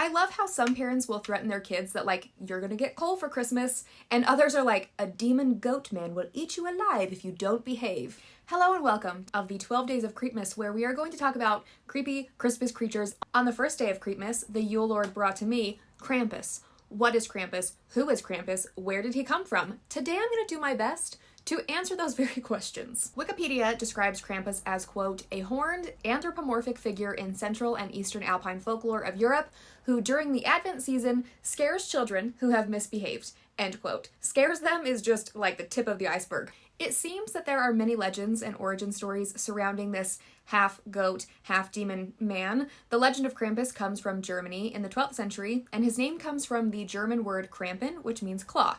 I love how some parents will threaten their kids that, like, you're gonna get coal for Christmas, and others are like, a demon goat man will eat you alive if you don't behave. Hello and welcome of the 12 Days of Creepmas, where we are going to talk about creepy Christmas creatures. On the first day of Creepmas, the Yule Lord brought to me Krampus. What is Krampus? Who is Krampus? Where did he come from? Today I'm gonna do my best to answer those very questions. Wikipedia describes Krampus as, quote, a horned, anthropomorphic figure in Central and Eastern Alpine folklore of Europe who, during the Advent season, scares children who have misbehaved, end quote. Scares them is just like the tip of the iceberg. It seems that there are many legends and origin stories surrounding this half-goat, half-demon man. The legend of Krampus comes from Germany in the 12th century, and his name comes from the German word Krampen, which means claw.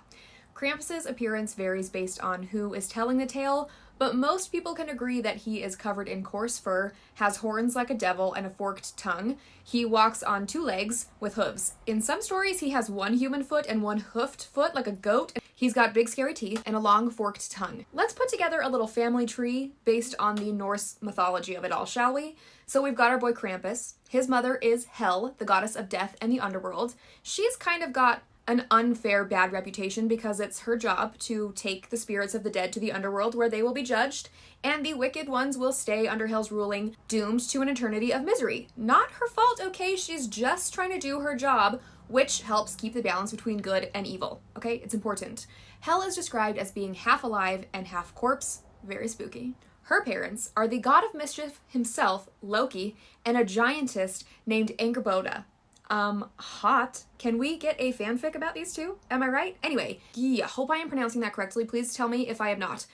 Krampus's appearance varies based on who is telling the tale, but most people can agree that he is covered in coarse fur, has horns like a devil, and a forked tongue. He walks on two legs with hooves. In some stories, he has one human foot and one hoofed foot like a goat. He's got big scary teeth and a long forked tongue. Let's put together a little family tree based on the Norse mythology of it all, shall we? So we've got our boy Krampus. His mother is Hel, the goddess of death and the underworld. She's kind of got an unfair bad reputation because it's her job to take the spirits of the dead to the underworld where they will be judged, and the wicked ones will stay under Hel's ruling, doomed to an eternity of misery. Not her fault, okay? She's just trying to do her job, which helps keep the balance between good and evil, okay? It's important. Hel is described as being half alive and half corpse. Very spooky. Her parents are the god of mischief himself, Loki, and a giantess named Angerboda. Hot. Can we get a fanfic about these two? Am I right? Anyway, yeah, hope I am pronouncing that correctly. Please tell me if I am not.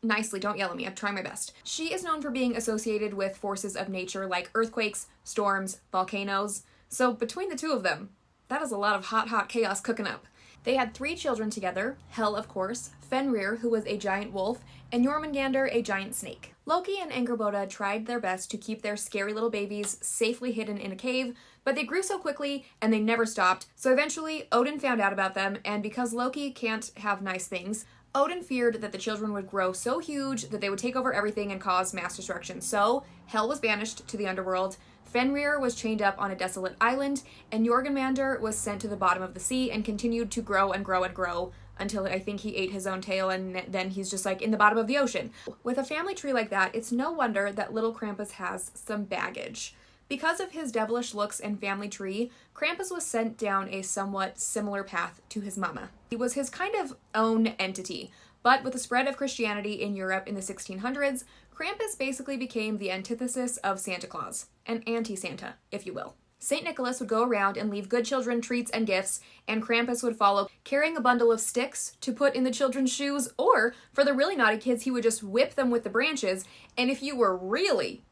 Nicely, don't yell at me. I'm trying my best. She is known for being associated with forces of nature like earthquakes, storms, volcanoes. So between the two of them, that is a lot of hot chaos cooking up. They had 3 children together, Hel, of course, Fenrir, who was a giant wolf, and Jormungandr, a giant snake. Loki and Angerboda tried their best to keep their scary little babies safely hidden in a cave, but they grew so quickly and they never stopped, so eventually Odin found out about them, and because Loki can't have nice things, Odin feared that the children would grow so huge that they would take over everything and cause mass destruction. So Hel was banished to the underworld, Fenrir was chained up on a desolate island, and Jormungandr was sent to the bottom of the sea and continued to grow and grow and grow until I think he ate his own tail, and then he's just like in the bottom of the ocean. With a family tree like that, it's no wonder that little Krampus has some baggage. Because of his devilish looks and family tree, Krampus was sent down a somewhat similar path to his mama. He was his kind of own entity, but with the spread of Christianity in Europe in the 1600s, Krampus basically became the antithesis of Santa Claus, an anti-Santa, if you will. St. Nicholas would go around and leave good children treats and gifts, and Krampus would follow, carrying a bundle of sticks to put in the children's shoes, or for the really naughty kids, he would just whip them with the branches, and if you were really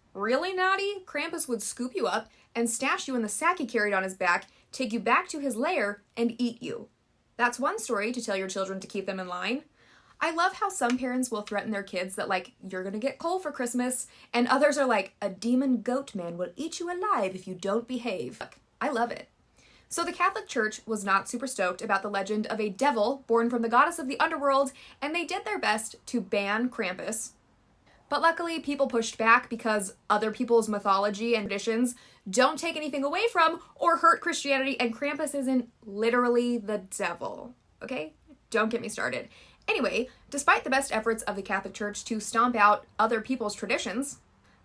naughty, Krampus would scoop you up and stash you in the sack he carried on his back, take you back to his lair, and eat you. That's one story to tell your children to keep them in line. I love how some parents will threaten their kids that, like, you're gonna get coal for Christmas, and others are like, a demon goat man will eat you alive if you don't behave. I love it. So the Catholic Church was not super stoked about the legend of a devil born from the goddess of the underworld, and they did their best to ban Krampus. But luckily, people pushed back because other people's mythology and traditions don't take anything away from or hurt Christianity, and Krampus isn't literally the devil, okay? Don't get me started. Anyway, despite the best efforts of the Catholic Church to stomp out other people's traditions,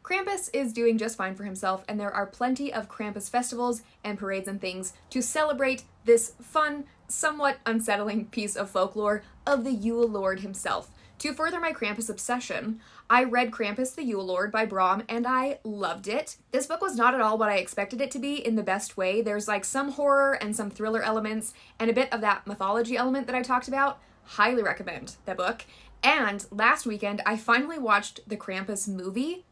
Krampus is doing just fine for himself, and there are plenty of Krampus festivals and parades and things to celebrate this fun, somewhat unsettling piece of folklore of the Yule Lord himself. To further my Krampus obsession, I read Krampus the Yule Lord by Brahm, and I loved it. This book was not at all what I expected it to be in the best way. There's like some horror and some thriller elements and a bit of that mythology element that I talked about. Highly recommend that book. And last weekend, I finally watched the Krampus movie.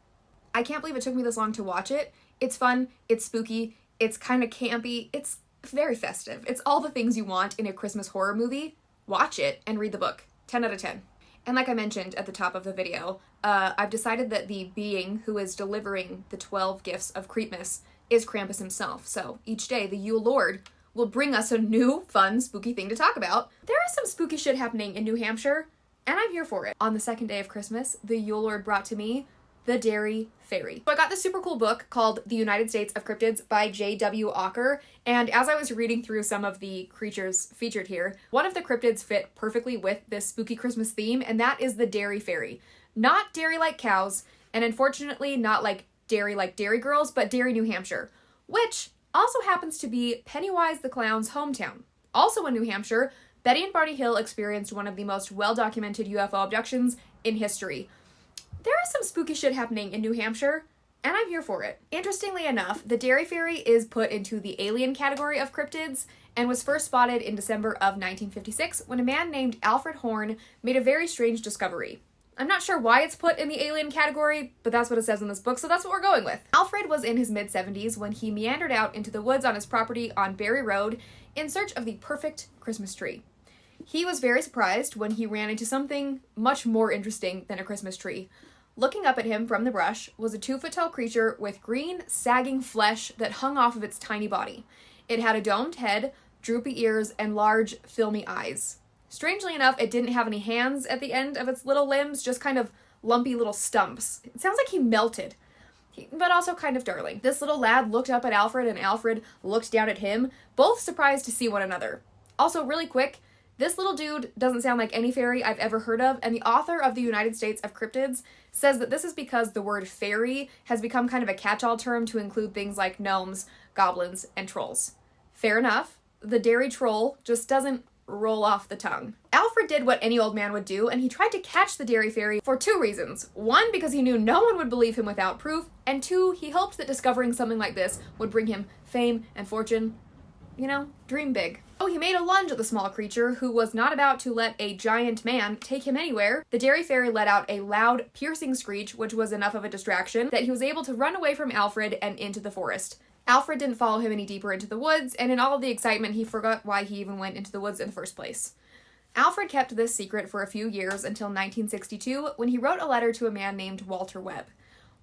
I can't believe it took me this long to watch it. It's fun, it's spooky, it's kind of campy, it's very festive. It's all the things you want in a Christmas horror movie. Watch it and read the book. 10 out of 10. And like I mentioned at the top of the video, I've decided that the being who is delivering the 12 gifts of Creepmas is Krampus himself. So each day, the Yule Lord will bring us a new, fun, spooky thing to talk about. There is some spooky shit happening in New Hampshire, and I'm here for it. On the second day of Christmas, the Yule Lord brought to me the Derry Fairy. So I got this super cool book called The United States of Cryptids by J.W. Ocker, and as I was reading through some of the creatures featured here, one of the cryptids fit perfectly with this spooky Christmas theme, and that is the Derry Fairy. Not dairy like cows, and unfortunately not like dairy girls, but Derry, New Hampshire, which also happens to be Pennywise the Clown's hometown. Also in New Hampshire, Betty and Barney Hill experienced one of the most well-documented UFO abductions in history. There is some spooky shit happening in New Hampshire, and I'm here for it. Interestingly enough, the Derry Fairy is put into the alien category of cryptids and was first spotted in December of 1956 when a man named Alfred Horn made a very strange discovery. I'm not sure why it's put in the alien category, but that's what it says in this book, so that's what we're going with. Alfred was in his mid-70s when he meandered out into the woods on his property on Barry Road in search of the perfect Christmas tree. He was very surprised when he ran into something much more interesting than a Christmas tree. Looking up at him from the brush was a 2-foot-tall creature with green, sagging flesh that hung off of its tiny body. It had a domed head, droopy ears, and large, filmy eyes. Strangely enough, it didn't have any hands at the end of its little limbs, just kind of lumpy little stumps. It sounds like he melted, but also kind of darling. This little lad looked up at Alfred, and Alfred looked down at him, both surprised to see one another. Also, really quick, this little dude doesn't sound like any fairy I've ever heard of, and the author of The United States of Cryptids says that this is because the word fairy has become kind of a catch-all term to include things like gnomes, goblins, and trolls. Fair enough. The Derry troll just doesn't roll off the tongue. Alfred did what any old man would do, and he tried to catch the Derry Fairy for 2 reasons. 1, because he knew no one would believe him without proof, and 2, he hoped that discovering something like this would bring him fame and fortune. You know, dream big. Oh, he made a lunge at the small creature, who was not about to let a giant man take him anywhere. The Derry Fairy let out a loud, piercing screech, which was enough of a distraction that he was able to run away from Alfred and into the forest. Alfred didn't follow him any deeper into the woods, and in all of the excitement, he forgot why he even went into the woods in the first place. Alfred kept this secret for a few years until 1962, when he wrote a letter to a man named Walter Webb.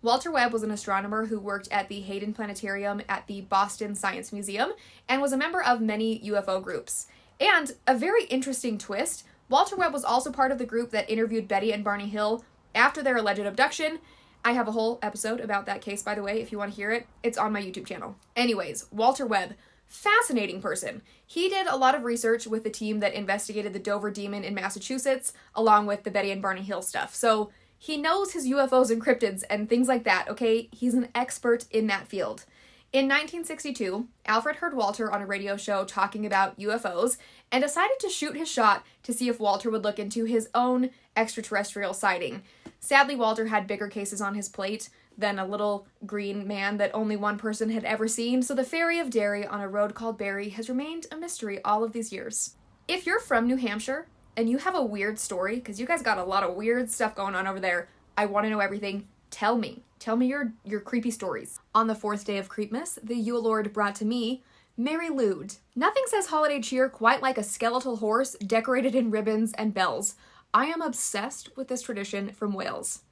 Walter Webb was an astronomer who worked at the Hayden Planetarium at the Boston Science Museum and was a member of many UFO groups. And a very interesting twist, Walter Webb was also part of the group that interviewed Betty and Barney Hill after their alleged abduction. I have a whole episode about that case, by the way, if you want to hear it. It's on my YouTube channel. Anyways, Walter Webb, fascinating person. He did a lot of research with the team that investigated the Dover Demon in Massachusetts, along with the Betty and Barney Hill stuff. So he knows his UFOs and cryptids and things like that, okay? He's an expert in that field. In 1962, Alfred heard Walter on a radio show talking about UFOs and decided to shoot his shot to see if Walter would look into his own extraterrestrial sighting. Sadly, Walter had bigger cases on his plate than a little green man that only one person had ever seen, so the Fairy of Derry on a road called Barry has remained a mystery all of these years. If you're from New Hampshire and you have a weird story, because you guys got a lot of weird stuff going on over there, I want to know everything. Tell me your creepy stories. On the 4th day of Creepmas, the Yule Lord brought to me Mari Lwyd. Nothing says holiday cheer quite like a skeletal horse decorated in ribbons and bells. I am obsessed with this tradition from Wales.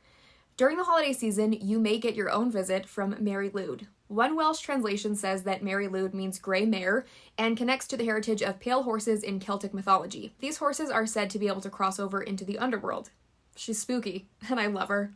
During the holiday season, you may get your own visit from Mari Lwyd. One Welsh translation says that Mari Lwyd means grey mare and connects to the heritage of pale horses in Celtic mythology. These horses are said to be able to cross over into the underworld. She's spooky, and I love her.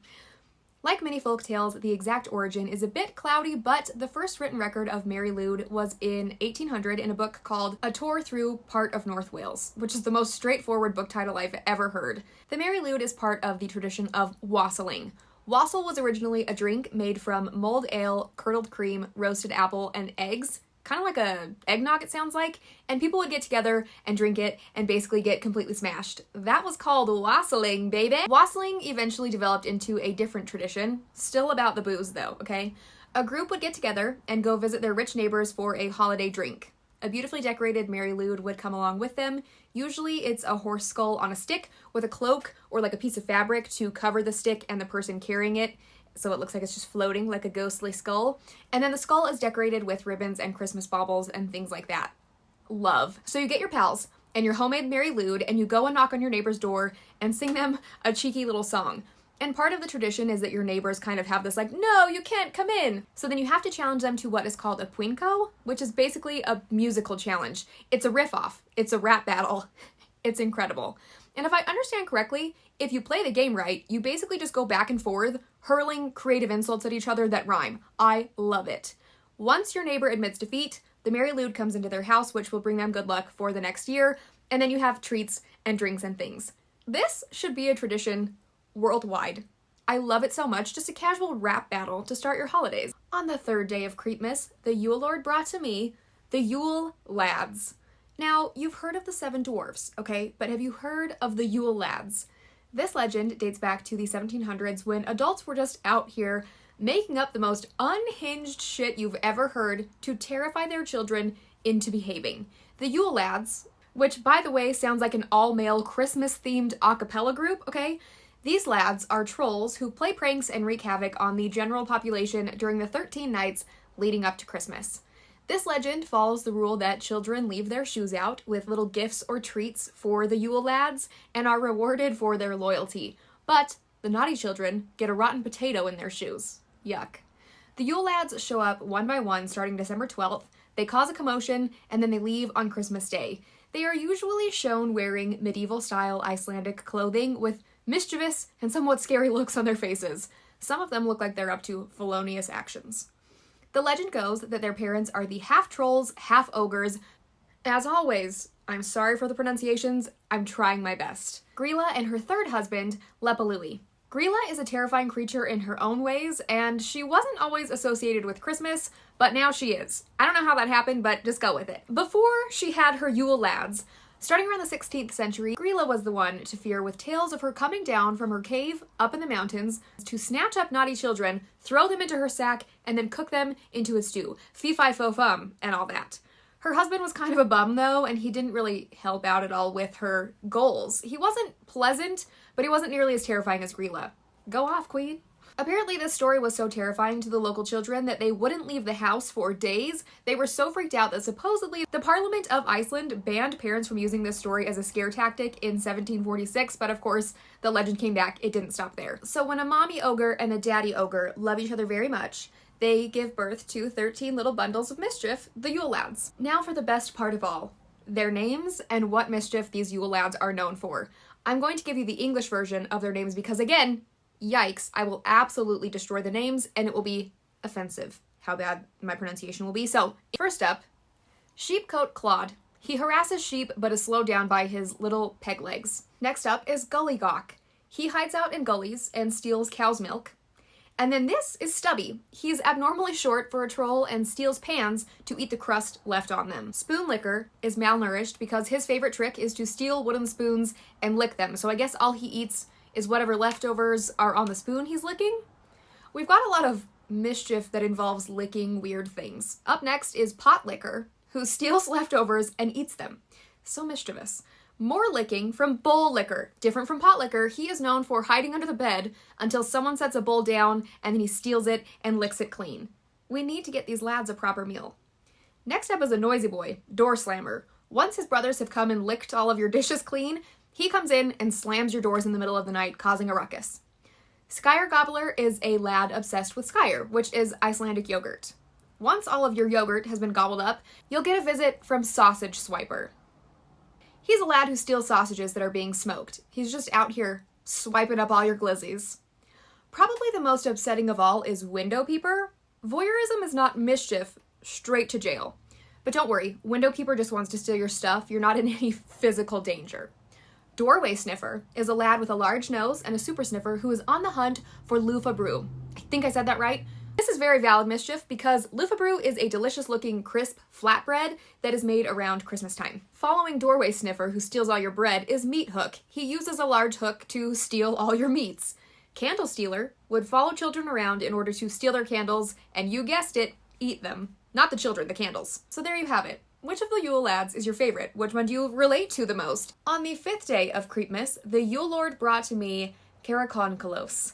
Like many folk tales, the exact origin is a bit cloudy, but the first written record of Mari Lwyd was in 1800 in a book called A Tour Through Part of North Wales, which is the most straightforward book title I've ever heard. The Mari Lwyd is part of the tradition of wassailing. Wassail was originally a drink made from mulled ale, curdled cream, roasted apple, and eggs. Kind of like a eggnog, it sounds like, and people would get together and drink it and basically get completely smashed. That was called wassailing, baby. Wassailing eventually developed into a different tradition, still about the booze though, okay? A group would get together and go visit their rich neighbors for a holiday drink. A beautifully decorated Mari Lwyd would come along with them. Usually it's a horse skull on a stick with a cloak or like a piece of fabric to cover the stick and the person carrying it, so it looks like it's just floating like a ghostly skull. And then the skull is decorated with ribbons and Christmas baubles and things like that. Love. So you get your pals and your homemade Mari Lwyd and you go and knock on your neighbor's door and sing them a cheeky little song. And part of the tradition is that your neighbors kind of have this like, no, you can't come in. So then you have to challenge them to what is called a pwinko, which is basically a musical challenge. It's a riff-off. It's a rap battle. It's incredible. And if I understand correctly, if you play the game right, you basically just go back and forth, hurling creative insults at each other that rhyme. I love it. Once your neighbor admits defeat, the Mari Lwyd comes into their house, which will bring them good luck for the next year, and then you have treats and drinks and things. This should be a tradition worldwide. I love it so much, just a casual rap battle to start your holidays. On the third day of Creepmas, the Yule Lord brought to me the Yule Lads. Now, you've heard of the seven dwarfs, okay, but have you heard of the Yule Lads? This legend dates back to the 1700s when adults were just out here making up the most unhinged shit you've ever heard to terrify their children into behaving. The Yule Lads, which by the way sounds like an all-male Christmas-themed a cappella group, okay? These lads are trolls who play pranks and wreak havoc on the general population during the 13 nights leading up to Christmas. This legend follows the rule that children leave their shoes out with little gifts or treats for the Yule Lads and are rewarded for their loyalty. But the naughty children get a rotten potato in their shoes. Yuck. The Yule Lads show up one by one starting December 12th. They cause a commotion and then they leave on Christmas Day. They are usually shown wearing medieval-style Icelandic clothing with mischievous and somewhat scary looks on their faces. Some of them look like they're up to felonious actions. The legend goes that their parents are the half-trolls, half-ogres. As always, I'm sorry for the pronunciations, I'm trying my best. Grilla and her third husband, Lepalili. Grilla is a terrifying creature in her own ways, and she wasn't always associated with Christmas, but now she is. I don't know how that happened, but just go with it. Before she had her Yule Lads, starting around the 16th century, Grilla was the one to fear with tales of her coming down from her cave up in the mountains to snatch up naughty children, throw them into her sack, and then cook them into a stew. Fee-fi-fo-fum, and all that. Her husband was kind of a bum, though, and he didn't really help out at all with her goals. He wasn't pleasant, but he wasn't nearly as terrifying as Grilla. Go off, queen. Apparently, this story was so terrifying to the local children that they wouldn't leave the house for days. They were so freaked out that supposedly the Parliament of Iceland banned parents from using this story as a scare tactic in 1746, but of course, the legend came back. It didn't stop there. So when a mommy ogre and a daddy ogre love each other very much, they give birth to 13 little bundles of mischief, the Yule Lads. Now for the best part of all, their names and what mischief these Yule Lads are known for. I'm going to give you the English version of their names because, again, yikes, I will absolutely destroy the names and it will be offensive how bad my pronunciation will be. So, first up, Sheepcoat Claude. He harasses sheep but is slowed down by his little peg legs. Next up is Gullygawk. He hides out in gullies and steals cow's milk. And then this is Stubby. He's abnormally short for a troll and steals pans to eat the crust left on them. Spoonlicker is malnourished because his favorite trick is to steal wooden spoons and lick them. So I guess all he eats is whatever leftovers are on the spoon he's licking. We've got a lot of mischief that involves licking weird things. Up next is Potlicker, who steals leftovers and eats them. So mischievous. More licking from Bowl Licker. Different from Potlicker, he is known for hiding under the bed until someone sets a bowl down and then he steals it and licks it clean. We need to get these lads a proper meal. Next up is a Noisy Boy, Door Slammer. Once his brothers have come and licked all of your dishes clean, he comes in and slams your doors in the middle of the night, causing a ruckus. Skyer Gobbler is a lad obsessed with Skyer, which is Icelandic yogurt. Once all of your yogurt has been gobbled up, you'll get a visit from Sausage Swiper. He's a lad who steals sausages that are being smoked. He's just out here swiping up all your glizzies. Probably the most upsetting of all is Window Peeper. Voyeurism is not mischief, straight to jail. But don't worry, Window Peeper just wants to steal your stuff. You're not in any physical danger. Doorway Sniffer is a lad with a large nose and a super sniffer who is on the hunt for Loofah Brew. I think I said that right. This is very valid mischief because Loofah Brew is a delicious-looking, crisp flatbread that is made around Christmas time. Following Doorway Sniffer, who steals all your bread, is Meat Hook. He uses a large hook to steal all your meats. Candle Stealer would follow children around in order to steal their candles, and you guessed it, eat them. Not the children, the candles. So there you have it. Which of the Yule Lads is your favorite? Which one do you relate to the most? On the 5th day of Creepmas, the Yule Lord brought to me Karakoncolos.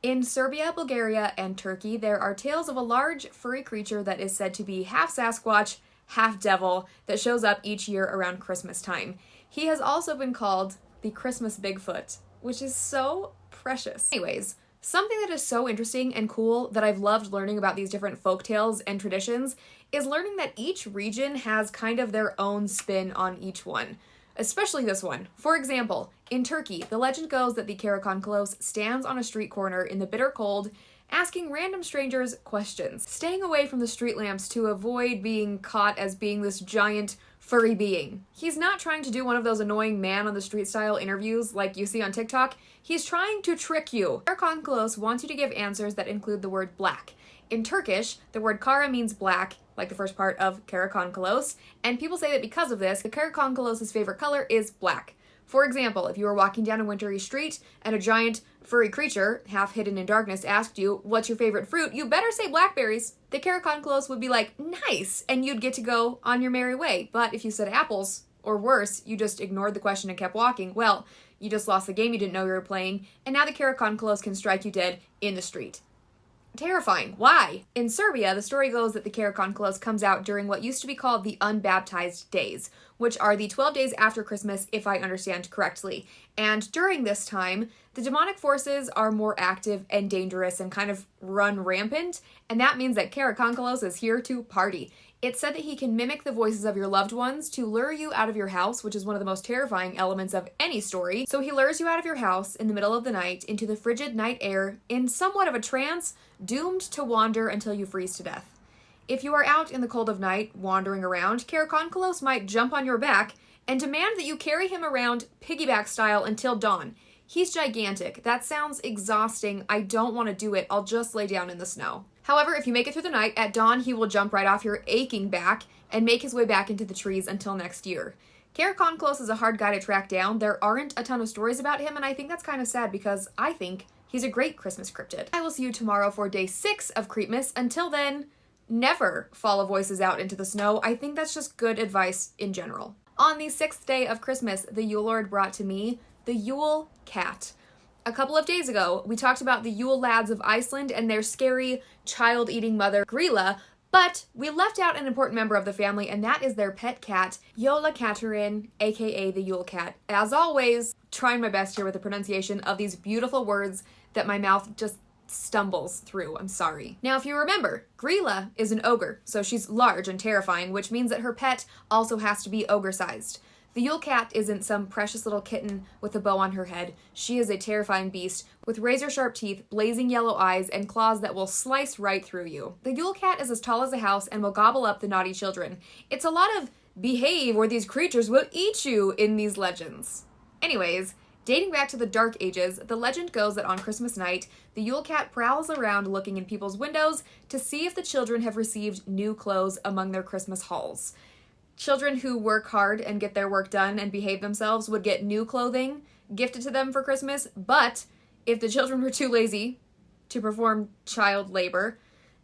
In Serbia, Bulgaria, and Turkey, there are tales of a large, furry creature that is said to be half Sasquatch, half devil, that shows up each year around Christmas time. He has also been called the Christmas Bigfoot, which is so precious. Anyways, something that is so interesting and cool that I've loved learning about these different folk tales and traditions is learning that each region has kind of their own spin on each one. especially this one. For example, in Turkey, the legend goes that the Karakoncolos stands on a street corner in the bitter cold, asking random strangers questions, staying away from the street lamps to avoid being caught as being this giant furry being. He's not trying to do one of those annoying man on the street style interviews like you see on TikTok. He's trying to trick you. Karakoncolos wants you to give answers that include the word black. In Turkish, the word kara means black, like the first part of Karakoncolos, and people say that because of this, the Karakoncolos' favorite color is black. For example, if you were walking down a wintry street and a giant furry creature, half hidden in darkness, asked you, "What's your favorite fruit?" you better say blackberries. The Karakoncolos would be like, "Nice," and you'd get to go on your merry way. But if you said apples, or worse, you just ignored the question and kept walking, well, you just lost the game you didn't know you were playing, and now the Karakoncolos can strike you dead in the street. Terrifying. Why? In Serbia, the story goes that the Karakoncolos comes out during what used to be called the unbaptized days, which are the 12 days after Christmas, if I understand correctly. And during this time, the demonic forces are more active and dangerous and kind of run rampant, and that means that Karakoncolos is here to party. It's said that he can mimic the voices of your loved ones to lure you out of your house, which is one of the most terrifying elements of any story. So he lures you out of your house in the middle of the night into the frigid night air in somewhat of a trance, doomed to wander until you freeze to death. If you are out in the cold of night, wandering around, Karakoncolos might jump on your back and demand that you carry him around piggyback style until dawn. He's gigantic. That sounds exhausting. I don't want to do it. I'll just lay down in the snow. However, if you make it through the night, at dawn he will jump right off your aching back and make his way back into the trees until next year. Karakoncolos is a hard guy to track down. There aren't a ton of stories about him, and I think that's kind of sad because I think he's a great Christmas cryptid. I will see you tomorrow for day 6 of Creepmas. Until then, never follow voices out into the snow. I think that's just good advice in general. On the 6th day of Christmas, the Yule Lord brought to me the Yule Cat. A couple of days ago, we talked about the Yule Lads of Iceland and their scary child-eating mother, Grýla, but we left out an important member of the family, and that is their pet cat, Jóla Katturinn, aka the Yule Cat. As always, trying my best here with the pronunciation of these beautiful words that my mouth just stumbles through. I'm sorry. Now, if you remember, Grýla is an ogre, so she's large and terrifying, which means that her pet also has to be ogre-sized. The Yule Cat isn't some precious little kitten with a bow on her head. She is a terrifying beast with razor-sharp teeth, blazing yellow eyes, and claws that will slice right through you. The Yule Cat is as tall as a house and will gobble up the naughty children. It's a lot of behave or these creatures will eat you in these legends. Anyways, dating back to the Dark Ages, the legend goes that on Christmas night, the Yule Cat prowls around looking in people's windows to see if the children have received new clothes among their Christmas hauls. Children who work hard and get their work done and behave themselves would get new clothing gifted to them for Christmas, but if the children were too lazy to perform child labor,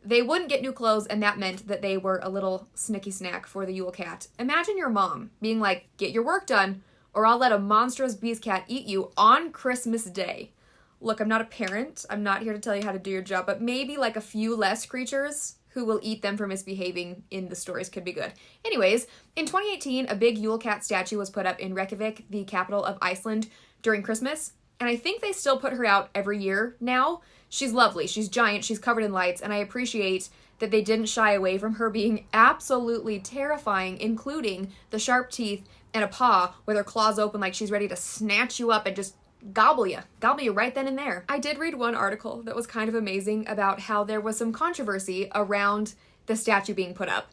they wouldn't get new clothes, and that meant that they were a little snicky snack for the Yule Cat. Imagine your mom being like, "Get your work done, or I'll let a monstrous beast cat eat you on Christmas Day." Look, I'm not a parent. I'm not here to tell you how to do your job, but maybe like a few less creatures who will eat them for misbehaving in the stories could be good. Anyways, in 2018, a big Yule Cat statue was put up in Reykjavik, the capital of Iceland, during Christmas, and I think they still put her out every year now. She's lovely, she's giant, she's covered in lights, and I appreciate that they didn't shy away from her being absolutely terrifying, including the sharp teeth and a paw with her claws open like she's ready to snatch you up and just gobble you right then and there. I did read one article that was kind of amazing about how there was some controversy around the statue being put up.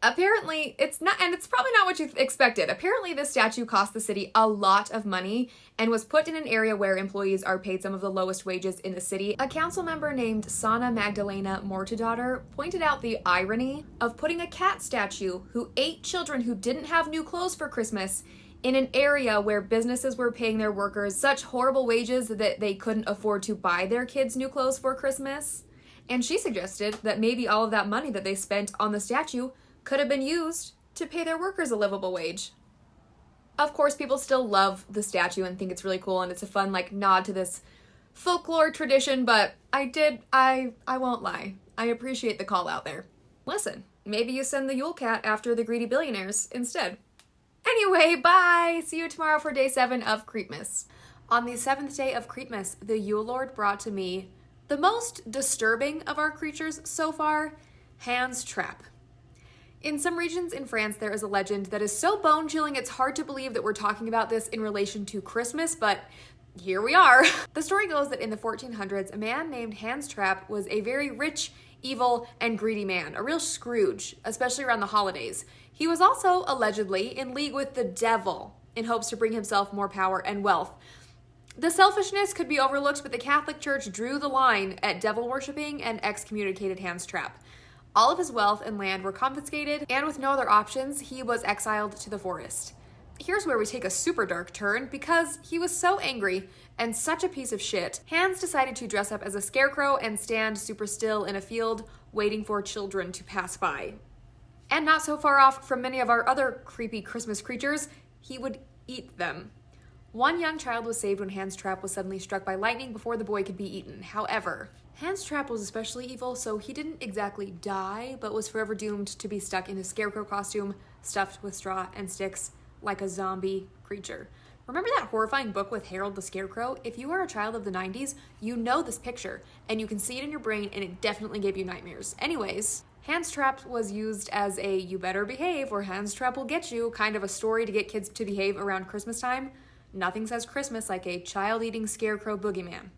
Apparently, it's not, and it's probably not what you expected. Apparently, this statue cost the city a lot of money and was put in an area where employees are paid some of the lowest wages in the city. A council member named Sanna Magdalena Mortadottir pointed out the irony of putting a cat statue who ate children who didn't have new clothes for Christmas in an area where businesses were paying their workers such horrible wages that they couldn't afford to buy their kids new clothes for Christmas. And she suggested that maybe all of that money that they spent on the statue could have been used to pay their workers a livable wage. Of course, people still love the statue and think it's really cool, and it's a fun nod to this folklore tradition, but I won't lie. I appreciate the call out there. Listen, maybe you send the Yule Cat after the greedy billionaires instead. Anyway, bye! See you tomorrow for day 7 of Creepmas. On the 7th day of Creepmas, the Yule Lord brought to me the most disturbing of our creatures so far, Hans Trapp. In some regions in France, there is a legend that is so bone-chilling it's hard to believe that we're talking about this in relation to Christmas, but here we are. The story goes that in the 1400s, a man named Hans Trapp was a very rich, evil, and greedy man, a real Scrooge, especially around the holidays. He was also, allegedly, in league with the devil in hopes to bring himself more power and wealth. The selfishness could be overlooked, but the Catholic Church drew the line at devil worshipping and excommunicated Hans Trapp. All of his wealth and land were confiscated, and with no other options, he was exiled to the forest. Here's where we take a super dark turn, because he was so angry and such a piece of shit, Hans decided to dress up as a scarecrow and stand super still in a field, waiting for children to pass by. And not so far off from many of our other creepy Christmas creatures, he would eat them. One young child was saved when Hans Trapp was suddenly struck by lightning before the boy could be eaten. However, Hans Trapp was especially evil, so he didn't exactly die, but was forever doomed to be stuck in his scarecrow costume, stuffed with straw and sticks, like a zombie creature. Remember that horrifying book with Harold the Scarecrow? If you are a child of the 90s, you know this picture, and you can see it in your brain, and it definitely gave you nightmares. Anyways, Hans Trapp was used as a you better behave or Hans Trapp will get you kind of a story to get kids to behave around Christmas time. Nothing says Christmas like a child-eating scarecrow boogeyman.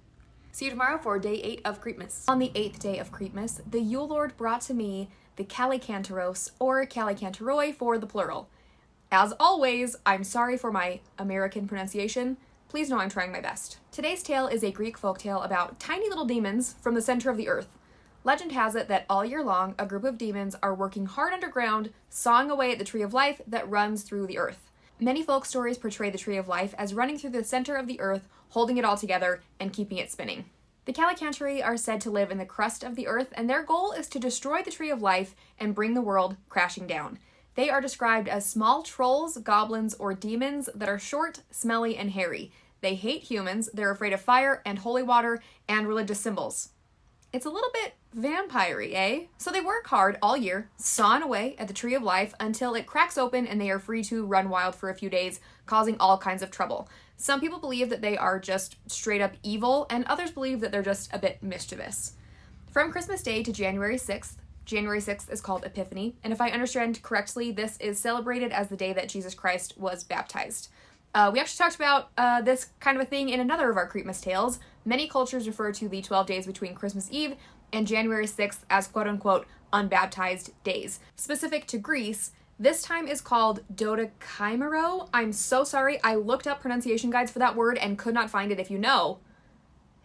See you tomorrow for day 8 of Creepmas. On the 8th day of Creepmas, the Yule Lord brought to me the Kallikantzaros, or Kallikantzaroi for the plural. As always, I'm sorry for my American pronunciation. Please know I'm trying my best. Today's tale is a Greek folktale about tiny little demons from the center of the earth. Legend has it that all year long, a group of demons are working hard underground, sawing away at the tree of life that runs through the earth. Many folk stories portray the tree of life as running through the center of the earth, holding it all together and keeping it spinning. The Kallikantzaroi are said to live in the crust of the earth, and their goal is to destroy the tree of life and bring the world crashing down. They are described as small trolls, goblins, or demons that are short, smelly, and hairy. They hate humans, they're afraid of fire and holy water and religious symbols. It's a little bit vampire-y, eh? So they work hard all year, sawing away at the tree of life until it cracks open and they are free to run wild for a few days, causing all kinds of trouble. Some people believe that they are just straight up evil, and others believe that they're just a bit mischievous. From Christmas Day to January 6th, January 6th is called Epiphany, and if I understand correctly, this is celebrated as the day that Jesus Christ was baptized. We actually talked about this kind of a thing in another of our Creepmas tales. Many cultures refer to the 12 days between Christmas Eve and January 6th as quote-unquote unbaptized days. Specific to Greece, this time is called Dodecaimero. I'm so sorry, I looked up pronunciation guides for that word and could not find it. If you know,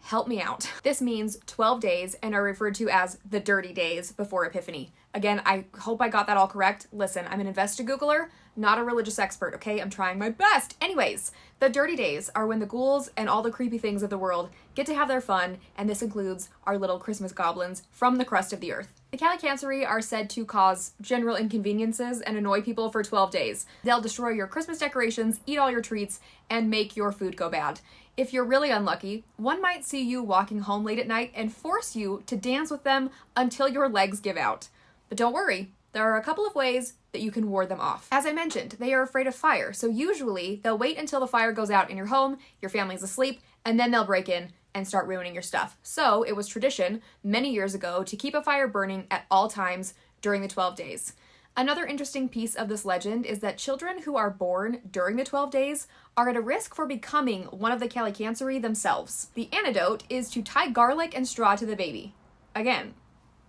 help me out. This means 12 days and are referred to as the dirty days before Epiphany. Again, I hope I got that all correct. Listen, I'm an Investigoogler, not a religious expert, okay? I'm trying my best. Anyways, the dirty days are when the ghouls and all the creepy things of the world get to have their fun, and this includes our little Christmas goblins from the crust of the earth. The Kallikantzaroi are said to cause general inconveniences and annoy people for 12 days. They'll destroy your Christmas decorations, eat all your treats, and make your food go bad. If you're really unlucky, one might see you walking home late at night and force you to dance with them until your legs give out. But don't worry, there are a couple of ways that you can ward them off. As I mentioned, they are afraid of fire, so usually they'll wait until the fire goes out in your home, your family's asleep, and then they'll break in and start ruining your stuff. So it was tradition many years ago to keep a fire burning at all times during the 12 days. Another interesting piece of this legend is that children who are born during the 12 days are at a risk for becoming one of the Kallikantzaroi themselves. The antidote is to tie garlic and straw to the baby. Again,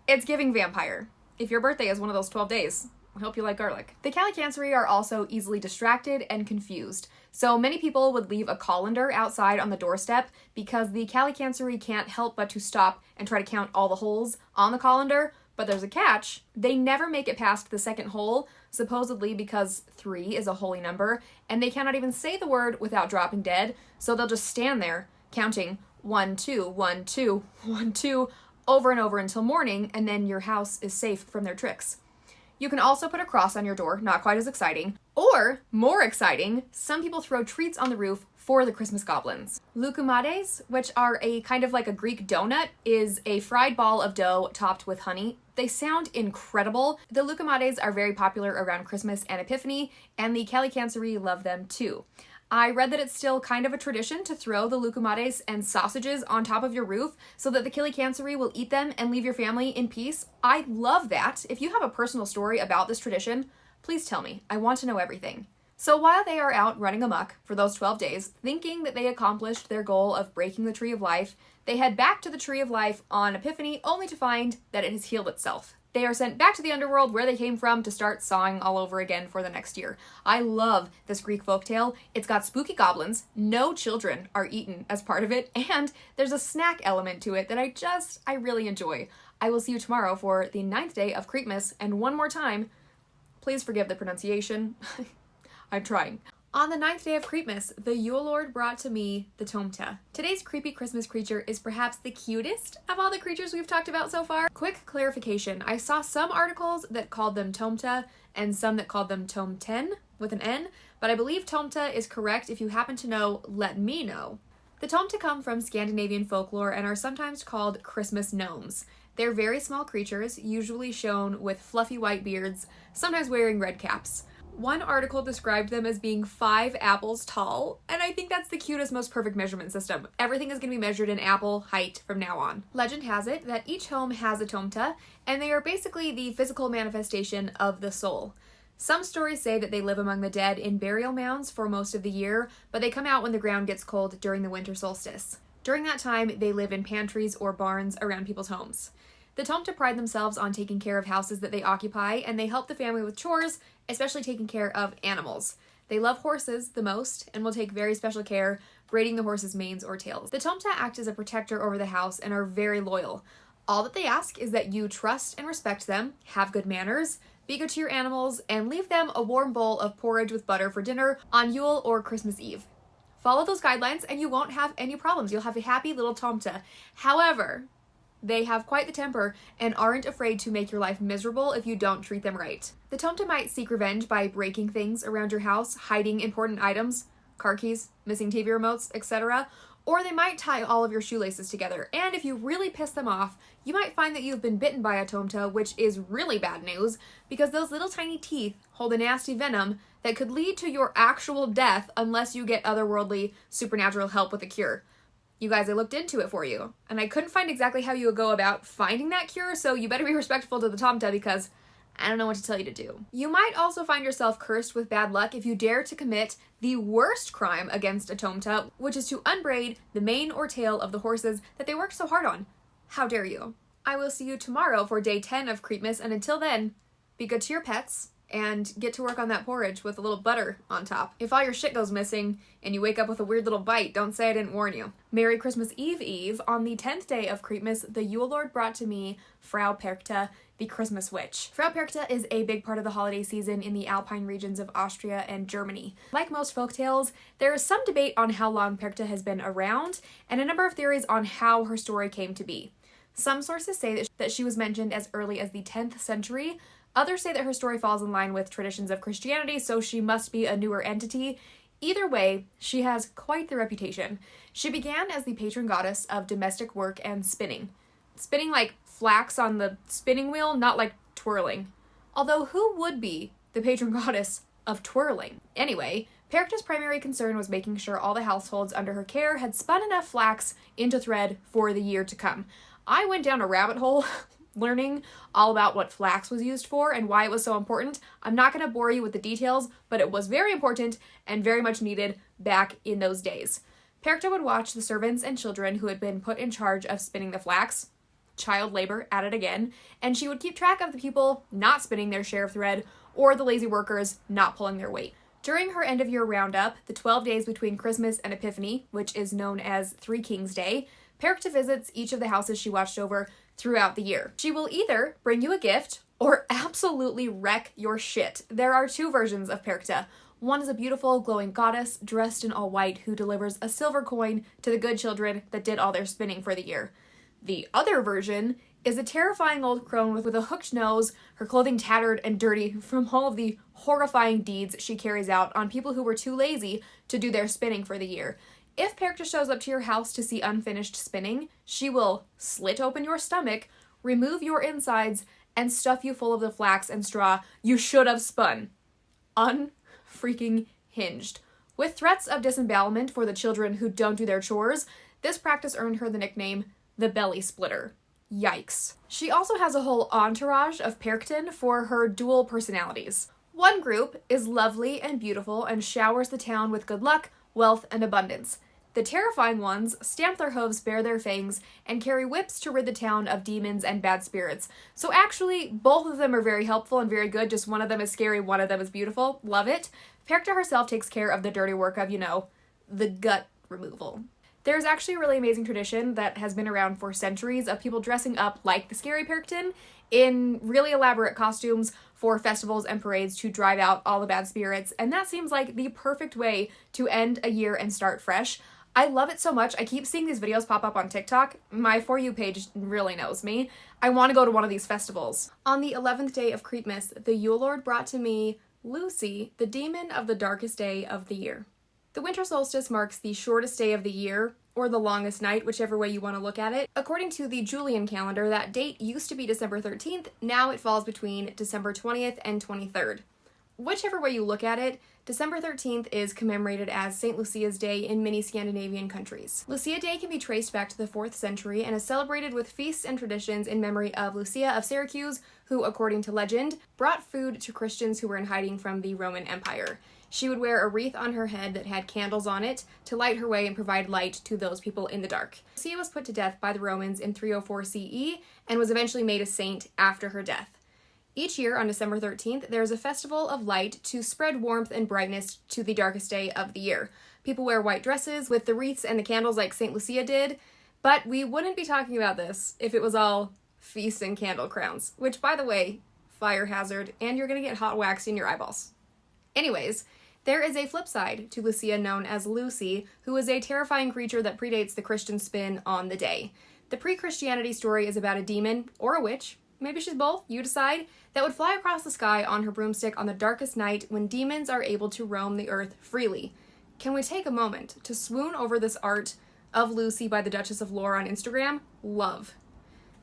it's giving vampire. If your birthday is one of those 12 days, I hope you like garlic. The Kallikantzaroi are also easily distracted and confused. So many people would leave a colander outside on the doorstep because the Kallikantzaroi can't help but to stop and try to count all the holes on the colander. But there's a catch. They never make it past the second hole, supposedly because 3 is a holy number, and they cannot even say the word without dropping dead, so they'll just stand there counting 1, 2, 1, 2, 1, 2, over and over until morning, and then your house is safe from their tricks. You can also put a cross on your door, not quite as exciting. Or, more exciting, some people throw treats on the roof for the Christmas goblins. Loukoumades, which are a kind of like a Greek donut, is a fried ball of dough topped with honey. They sound incredible. The Loukoumades are very popular around Christmas and Epiphany, and the Kallikantzaroi love them too. I read that it's still kind of a tradition to throw the lukumades and sausages on top of your roof so that the Kallikantzaros will eat them and leave your family in peace. I love that. If you have a personal story about this tradition, please tell me. I want to know everything. So while they are out running amok for those 12 days, thinking that they accomplished their goal of breaking the Tree of Life, they head back to the Tree of Life on Epiphany only to find that it has healed itself. They are sent back to the underworld where they came from to start sawing all over again for the next year. I love this Greek folktale. It's got spooky goblins, no children are eaten as part of it, and there's a snack element to it that I really enjoy. I will see you tomorrow for the 9th day of Creepmas, and one more time, please forgive the pronunciation. I'm trying. On the 9th day of Creepmas, the Yule Lord brought to me the Tomte. Today's creepy Christmas creature is perhaps the cutest of all the creatures we've talked about so far. Quick clarification, I saw some articles that called them Tomte and some that called them Tomten with an N, but I believe Tomte is correct. If you happen to know, let me know. The Tomte come from Scandinavian folklore and are sometimes called Christmas gnomes. They're very small creatures, usually shown with fluffy white beards, sometimes wearing red caps. One article described them as being 5 apples tall, and I think that's the cutest, most perfect measurement system. Everything is going to be measured in apple height from now on. Legend has it that each home has a Tomte, and they are basically the physical manifestation of the soul. Some stories say that they live among the dead in burial mounds for most of the year, but they come out when the ground gets cold during the winter solstice. During that time, they live in pantries or barns around people's homes. The Tomte pride themselves on taking care of houses that they occupy, and they help the family with chores, especially taking care of animals. They love horses the most and will take very special care braiding the horses' manes or tails. The Tomte act as a protector over the house and are very loyal. All that they ask is that you trust and respect them, have good manners, be good to your animals, and leave them a warm bowl of porridge with butter for dinner on Yule or Christmas Eve. Follow those guidelines and you won't have any problems. You'll have a happy little Tomte. However, they have quite the temper and aren't afraid to make your life miserable if you don't treat them right. The Tomte might seek revenge by breaking things around your house, hiding important items, car keys, missing TV remotes, etc. Or they might tie all of your shoelaces together. And if you really piss them off, you might find that you've been bitten by a Tomte, which is really bad news because those little tiny teeth hold a nasty venom that could lead to your actual death unless you get otherworldly supernatural help with a cure. You guys, I looked into it for you, and I couldn't find exactly how you would go about finding that cure, so you better be respectful to the Tomte because I don't know what to tell you to do. You might also find yourself cursed with bad luck if you dare to commit the worst crime against a Tomte, which is to unbraid the mane or tail of the horses that they worked so hard on. How dare you? I will see you tomorrow for day 10 of Creepmas, and until then, be good to your pets and get to work on that porridge with a little butter on top. If all your shit goes missing and you wake up with a weird little bite, don't say I didn't warn you. Merry Christmas Eve. On the 10th day of Creepmas, the Yule Lord brought to me Frau Perchta, the Christmas witch. Frau Perchta is a big part of the holiday season in the Alpine regions of Austria and Germany. Like most folktales, there is some debate on how long Perchta has been around, and a number of theories on how her story came to be. Some sources say that she was mentioned as early as the 10th century. Others say that her story falls in line with traditions of Christianity, so she must be a newer entity. Either way, she has quite the reputation. She began as the patron goddess of domestic work and spinning. Spinning like flax on the spinning wheel, not like twirling. Although who would be the patron goddess of twirling? Anyway, Perchta's primary concern was making sure all the households under her care had spun enough flax into thread for the year to come. I went down a rabbit hole learning all about what flax was used for and why it was so important. I'm not going to bore you with the details, but it was very important and very much needed back in those days. Perchta would watch the servants and children who had been put in charge of spinning the flax, child labor at it again, and she would keep track of the people not spinning their share of thread or the lazy workers not pulling their weight. During her end-of-year roundup, the 12 days between Christmas and Epiphany, which is known as Three Kings Day, Perchta visits each of the houses she watched over throughout the year. She will either bring you a gift or absolutely wreck your shit. There are 2 versions of Perchta. One is a beautiful, glowing goddess dressed in all white who delivers a silver coin to the good children that did all their spinning for the year. The other version is a terrifying old crone with a hooked nose, her clothing tattered and dirty from all of the horrifying deeds she carries out on people who were too lazy to do their spinning for the year. If Perchta shows up to your house to see unfinished spinning, she will slit open your stomach, remove your insides, and stuff you full of the flax and straw you should have spun. Unfreaking hinged. With threats of disembowelment for the children who don't do their chores, this practice earned her the nickname the Belly Splitter. Yikes. She also has a whole entourage of Perchten for her dual personalities. One group is lovely and beautiful and showers the town with good luck, wealth, and abundance. The terrifying ones stamp their hooves, bare their fangs, and carry whips to rid the town of demons and bad spirits. So actually, both of them are very helpful and very good, just one of them is scary, one of them is beautiful. Love it. Perchta herself takes care of the dirty work of, the gut removal. There's actually a really amazing tradition that has been around for centuries of people dressing up like the scary Perchten in really elaborate costumes for festivals and parades to drive out all the bad spirits, and that seems like the perfect way to end a year and start fresh. I love it so much. I keep seeing these videos pop up on TikTok. My For You page really knows me. I want to go to one of these festivals. On the 11th day of Creepmas, the Yule Lord brought to me Lussi, the demon of the darkest day of the year. The winter solstice marks the shortest day of the year, or the longest night, whichever way you want to look at it. According to the Julian calendar, that date used to be December 13th, now it falls between December 20th and 23rd. Whichever way you look at it, December 13th is commemorated as St. Lucia's Day in many Scandinavian countries. Lucia Day can be traced back to the 4th century and is celebrated with feasts and traditions in memory of Lucia of Syracuse, who, according to legend, brought food to Christians who were in hiding from the Roman Empire. She would wear a wreath on her head that had candles on it to light her way and provide light to those people in the dark. Lucia was put to death by the Romans in 304 CE and was eventually made a saint after her death. Each year on December 13th, there is a festival of light to spread warmth and brightness to the darkest day of the year. People wear white dresses with the wreaths and the candles like St. Lucia did, but we wouldn't be talking about this if it was all feasts and candle crowns, which, by the way, fire hazard, and you're gonna get hot wax in your eyeballs. Anyways, there is a flip side to Lucia known as Lussi, who is a terrifying creature that predates the Christian spin on the day. The pre-Christianity story is about a demon, or a witch, maybe she's both, you decide, that would fly across the sky on her broomstick on the darkest night when demons are able to roam the earth freely. Can we take a moment to swoon over this art of Lussi by the Duchess of Lore on Instagram? Love.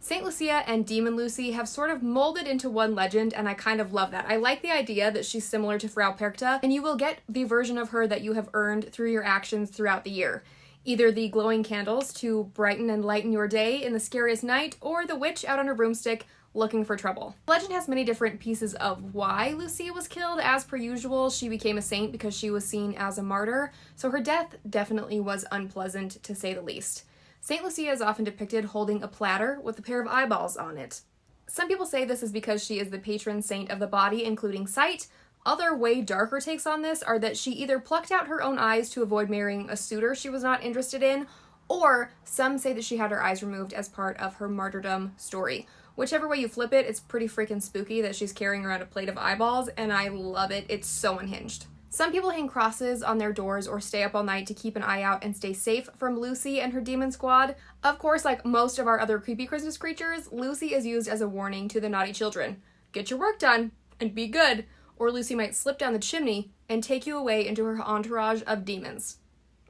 St. Lucia and Demon Lussi have sort of molded into one legend, and I kind of love that. I like the idea that she's similar to Frau Perchta, and you will get the version of her that you have earned through your actions throughout the year. Either the glowing candles to brighten and lighten your day in the scariest night, or the witch out on her broomstick looking for trouble. The legend has many different pieces of why Lucia was killed. As per usual, she became a saint because she was seen as a martyr, so her death definitely was unpleasant to say the least. St. Lucia is often depicted holding a platter with a pair of eyeballs on it. Some people say this is because she is the patron saint of the body, including sight. Other way darker takes on this are that she either plucked out her own eyes to avoid marrying a suitor she was not interested in, or some say that she had her eyes removed as part of her martyrdom story. Whichever way you flip it, it's pretty freaking spooky that she's carrying around a plate of eyeballs, and I love it. It's so unhinged. Some people hang crosses on their doors or stay up all night to keep an eye out and stay safe from Lussi and her demon squad. Of course, like most of our other creepy Christmas creatures, Lussi is used as a warning to the naughty children. Get your work done and be good, or Lussi might slip down the chimney and take you away into her entourage of demons.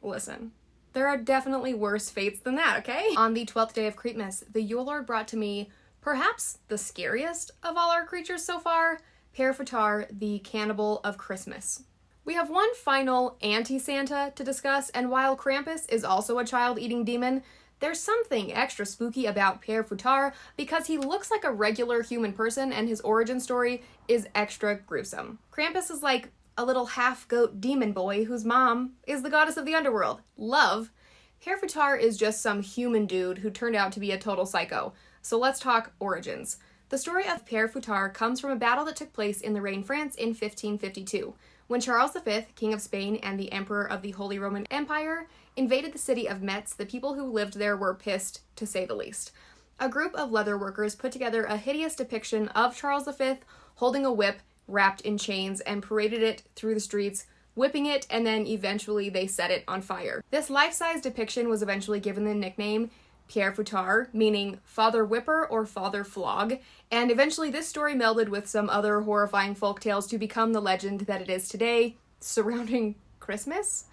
Listen, there are definitely worse fates than that, okay? On the 12th day of Creepmas, the Yule Lord brought to me perhaps the scariest of all our creatures so far, Père Fouettard, the cannibal of Christmas. We have one final anti-Santa to discuss, and while Krampus is also a child-eating demon, there's something extra spooky about Père Fouettard because he looks like a regular human person and his origin story is extra gruesome. Krampus is like a little half-goat demon boy whose mom is the goddess of the underworld, love. Père Fouettard is just some human dude who turned out to be a total psycho. So let's talk origins. The story of Père Fouettard comes from a battle that took place in Lorraine, France in 1552. When Charles V, King of Spain and the Emperor of the Holy Roman Empire, invaded the city of Metz, the people who lived there were pissed, to say the least. A group of leather workers put together a hideous depiction of Charles V holding a whip wrapped in chains and paraded it through the streets, whipping it, and then eventually they set it on fire. This life-size depiction was eventually given the nickname Père Fouettard, meaning Father Whipper or Father Flog, and eventually this story melded with some other horrifying folktales to become the legend that it is today, surrounding Christmas.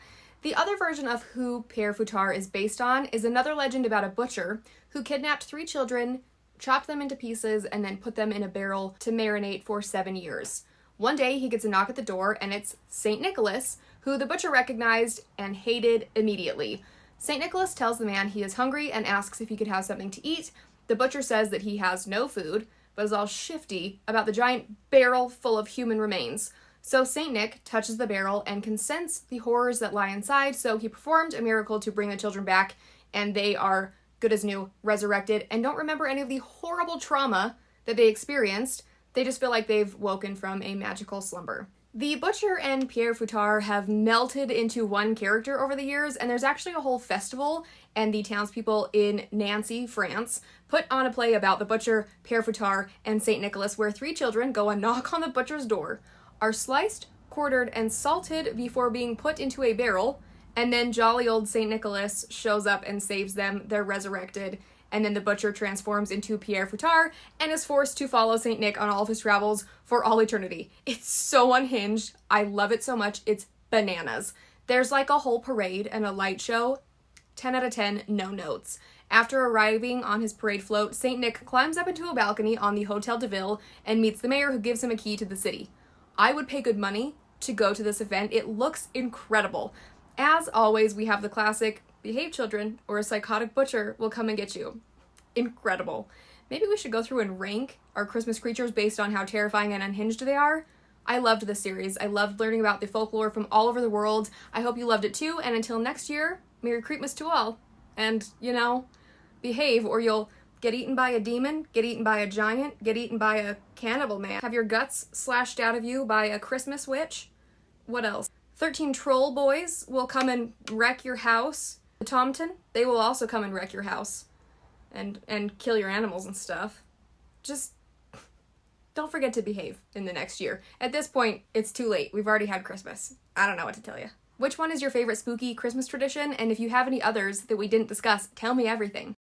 The other version of who Père Fouettard is based on is another legend about a butcher who kidnapped 3 children, chopped them into pieces, and then put them in a barrel to marinate for 7 years. One day he gets a knock at the door, and it's St. Nicholas, who the butcher recognized and hated immediately. St. Nicholas tells the man he is hungry and asks if he could have something to eat. The butcher says that he has no food, but is all shifty about the giant barrel full of human remains. So St. Nick touches the barrel and can sense the horrors that lie inside, so he performed a miracle to bring the children back, and they are good as new, resurrected, and don't remember any of the horrible trauma that they experienced. They just feel like they've woken from a magical slumber. The butcher and Père Fouettard have melted into one character over the years, and there's actually a whole festival, and the townspeople in Nancy, France, put on a play about the butcher, Père Fouettard, and St. Nicholas, where 3 children go and knock on the butcher's door, are sliced, quartered, and salted before being put into a barrel, and then jolly old St. Nicholas shows up and saves them. They're resurrected, and then the butcher transforms into Père Fouettard and is forced to follow St. Nick on all of his travels for all eternity. It's so unhinged. I love it so much. It's bananas. There's like a whole parade and a light show. 10 out of 10, no notes. After arriving on his parade float, St. Nick climbs up into a balcony on the Hotel de Ville and meets the mayor, who gives him a key to the city. I would pay good money to go to this event. It looks incredible. As always, we have the classic, behave children or a psychotic butcher will come and get you. Incredible. Maybe we should go through and rank our Christmas creatures based on how terrifying and unhinged they are. I loved this series. I loved learning about the folklore from all over the world. I hope you loved it too, and until next year, Merry Creepmas to all. And, behave or you'll get eaten by a demon, get eaten by a giant, get eaten by a cannibal man, have your guts slashed out of you by a Christmas witch. What else? 13 troll boys will come and wreck your house. The Tomte, they will also come and wreck your house and kill your animals and stuff. Just don't forget to behave in the next year. At this point, it's too late. We've already had Christmas. I don't know what to tell you. Which one is your favorite spooky Christmas tradition? And if you have any others that we didn't discuss, tell me everything.